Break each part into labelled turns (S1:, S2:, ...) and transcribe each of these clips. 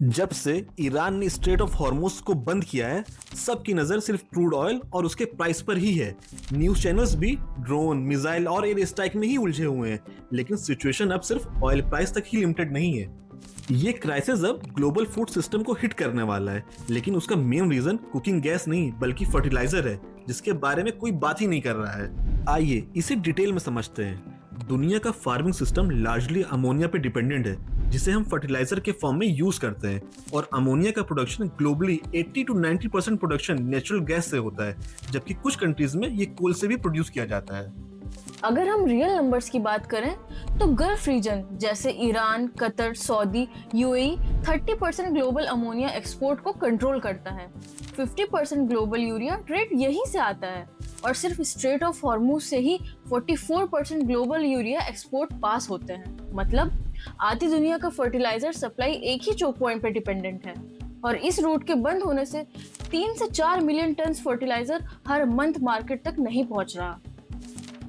S1: जब से ईरान ने स्ट्रेट ऑफ हॉर्मुज को बंद किया है, सबकी नजर सिर्फ क्रूड ऑयल और उसके प्राइस पर ही है। न्यूज चैनल्स भी ड्रोन, मिसाइल और एयर स्ट्राइक में ही उलझे हुए हैं, लेकिन सिचुएशन अब सिर्फ ऑयल प्राइस तक ही लिमिटेड नहीं है। ये क्राइसिस अब ग्लोबल फूड सिस्टम को हिट करने वाला है, लेकिन उसका मेन रीजन कुकिंग गैस नहीं बल्कि फर्टिलाइजर है, जिसके बारे में कोई बात ही नहीं कर रहा है। आइए इसे डिटेल में समझते हैं। दुनिया का फार्मिंग सिस्टम लार्जली अमोनिया पे डिपेंडेंट है, जिसे हम फर्टिलाइजर के फॉर्म में यूज करते हैं। और अमोनिया का production globally 80 to 90% production natural gas से होता है, जबकि कुछ कंट्रीज में ये कोल से भी प्रोड्यूस किया जाता है।
S2: अगर हम रियल नंबर्स की बात करें तो गल्फ रीजन जैसे Iran, Qatar, Saudi, UAE 30% global ammonia export को कंट्रोल करता है। 50% ग्लोबल यूरिया ट्रेड यहीं से आता है और सिर्फ स्ट्रेट ऑफ हॉर्मुज से ही 44% ग्लोबल यूरिया एक्सपोर्ट पास होते हैं। मतलब आधी दुनिया का फर्टिलाइजर सप्लाई एक ही चोक पॉइंट पर डिपेंडेंट है और इस रूट के बंद होने से 3 से 4 मिलियन टन फर्टिलाइजर हर मंथ मार्केट तक नहीं पहुंच रहा।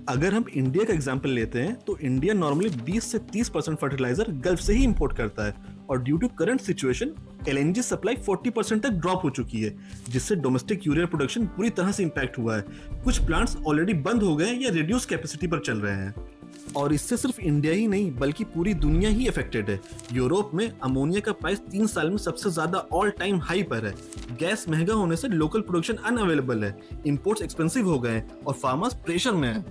S1: अगर हम इंडिया का एग्जांपल लेते हैं तो इंडिया नॉर्मली 20 से 30% फर्टिलाइजर गल्फ से ही इंपोर्ट करता है और due to current situation LNG supply 40% तक ड्रॉप हो चुकी है, जिससे डोमेस्टिक यूरिया प्रोडक्शन पूरी तरह से इंपैक्ट हुआ है। कुछ प्लांट्स ऑलरेडी बंद हो गए या रिड्यूस कैपेसिटी पर चल रहे हैं। और इससे सिर्फ इंडिया ही नहीं बल्कि पूरी दुनिया ही अफेक्टेड है। यूरोप में अमोनिया का प्राइस 3 साल में सबसे ज्यादा ऑल टाइम हाई पर है। गैस महंगा होने से लोकल प्रोडक्शन अनअवेलेबल है, इंपोर्ट्स एक्सपेंसिव हो गए और फार्मर्स प्रेशर में है।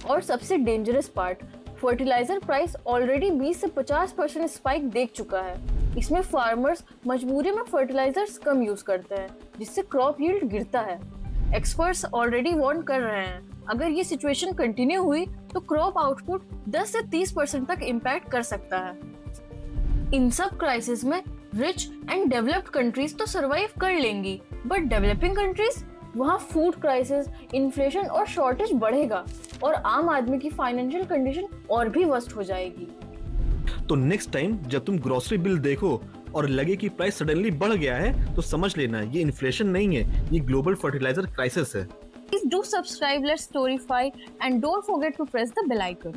S2: और सबसे dangerous part, fertiliser price already 20 से 50% स्पाइक देख चुका है। इसमें फार्मर्स मजबूरी में फर्टिलाइजर्स कम यूज करते हैं, जिससे क्रॉप यील्ड गिरता है। एक्सपर्ट्स ऑलरेडी वार्न कर रहे हैं, अगर ये सिचुएशन कंटिन्यू हुई तो क्रॉप आउटपुट 10 से 30% तक इम्पैक्ट कर सकता है। इन सब क्राइसिस में रिच एंड डेवलप्ड कंट्रीज तो सरवाइव कर लेंगी, बट डेवलपिंग कंट्रीज, वहाँ फूड क्राइसिस, इन्फ्लेशन और शॉर्टेज बढ़ेगा और आम आदमी की फाइनेंशियल कंडीशन और भी वर्स्ट हो जाएगी।
S1: तो नेक्स्ट टाइम जब तुम ग्रोसरी बिल देखो और लगे कि प्राइस सडनली बढ़ गया है, तो समझ लेना ये इन्फ्लेशन नहीं है, ये ग्लोबल फर्टिलाइजर क्राइसिस है।
S2: Please do subscribe, let's Storify, and don't forget to press the bell icon.